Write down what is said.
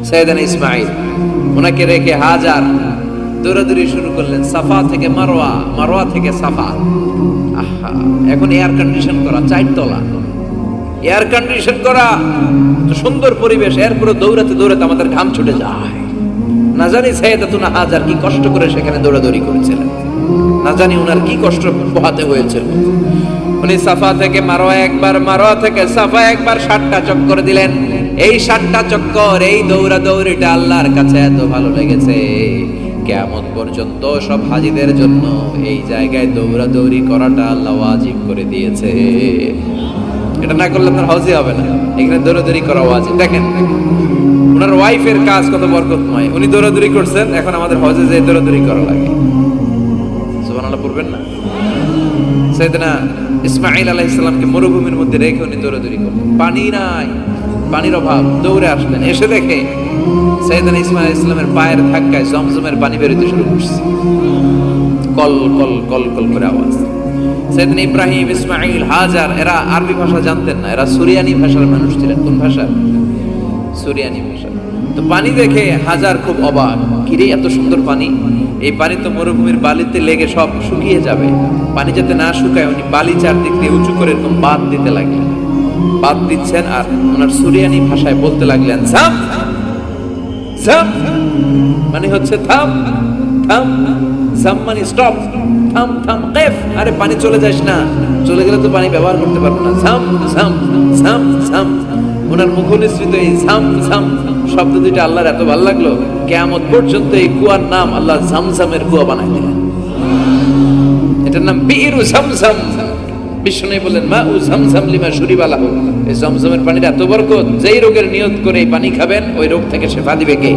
সাইয়েদানা ইসমাঈল, ওনাকে রেখে হাজার দৌড়াদৌড়ি শুরু করলেন সাফা থেকে মারওয়া, মারওয়া থেকে সাফা। আহা, এখন এয়ার কন্ডিশন করা, 4 তলা এয়ার কন্ডিশন করা, তো সুন্দর পরিবেশ, এরপরে দৌড়াতে দৌড়াতে আমাদের ঘাম ছুটে যায়। না জানি সাইয়েদাতুনা হাজার কি কষ্ট করে সেখানে দৌড়াদৌড়ি করেছিলেন, না জানি ওনার কি কষ্ট পোহাতে হয়েছিল। উনি সাফা থেকে মারওয়া একবার, মারওয়া থেকে সাফা একবার 7টা চক্কর দিলেন। এই 7টা চক্কর, এই দৌড়াদৌড়িটা আল্লাহর কাছে এত ভালো লেগেছে, কিয়ামত পর্যন্ত সব হাজীদের জন্য এই জায়গায় দৌড়াদৌড়ি করাটা আল্লাহ ওয়াজিব করে দিয়েছে। এটা না করলে আপনার হজই হবে না, এখানে দৌড়াদৌড়ি করা ওয়াজিব। দেখেন ওনার ওয়াইফের কাজ কত বরকতময়, উনি দৌড়াদৌড়ি করছেন, এখন আমাদের হজে যে দৌড়াদৌড়ি করা লাগে। সুবহানাল্লাহ পড়বেন না? সাইয়েদনা ইসমাঈল আলাইহিস সালামকে মরুভূমির মধ্যে রেখে উনি দৌড়াদৌড়ি করলেন, পানি নাই, পানির অভাব, দৌড়ে আসলেন, এসে দেখে সাইয়েদনা ইসমাঈল আলাইহিস সালামের পায়ের ধাক্কায় জমজমের পানি বের হতে শুরু করছে, কল কল কল কল করে আওয়াজ। সাইয়েদনা ইব্রাহিম, ইসমাঈল, হাজার এরা আরবি ভাষা জানতেন না, এরা সুরিয়ানি ভাষার মানুষ ছিলেন। কোন ভাষা? সুরিয়ানি ভাষা। তো পানি দেখে হাজার খুব অবাক, কিরে এত সুন্দর পানি, এই পানি তো মরুভূমির বালিতে লেগে সব শুকিয়ে যাবে, পানি যাতে না শুকায় উনি বালি চারদিক দিয়ে উঁচু করে এরকম বাঁধ দিতে লাগলেন। বাঁধ দিচ্ছেন আর ওনার সুরিয়ানি ভাষায় বলতে লাগলেন জাম জাম, মানে হচ্ছে থাম থাম, জাম মানে স্টপ, থাম থাম, কেফ, আরে পানি চলে যাস না, চলে গেলে তো পানি ব্যবহার করতে পারবো না, জাম জাম জাম জাম। ওনার মুখনিসৃত এই জাম জাম শব্দ দুইটা আল্লাহর এত ভালো লাগলো, কিয়ামত পর্যন্ত এই কুয়ার নাম আল্লাহ জামজামের কুয়া বানাই দিলেন। এটার নাম বিইরু জামজাম। বিষ্ণু বললেন মা উ জামজাম লিমা শুরিবা লাহু, এই জামজামের পানির এত বরকত, যেই রোগের নিয়ত করে এই পানি খাবেন ওই রোগ থেকে শেফা দিবে কে?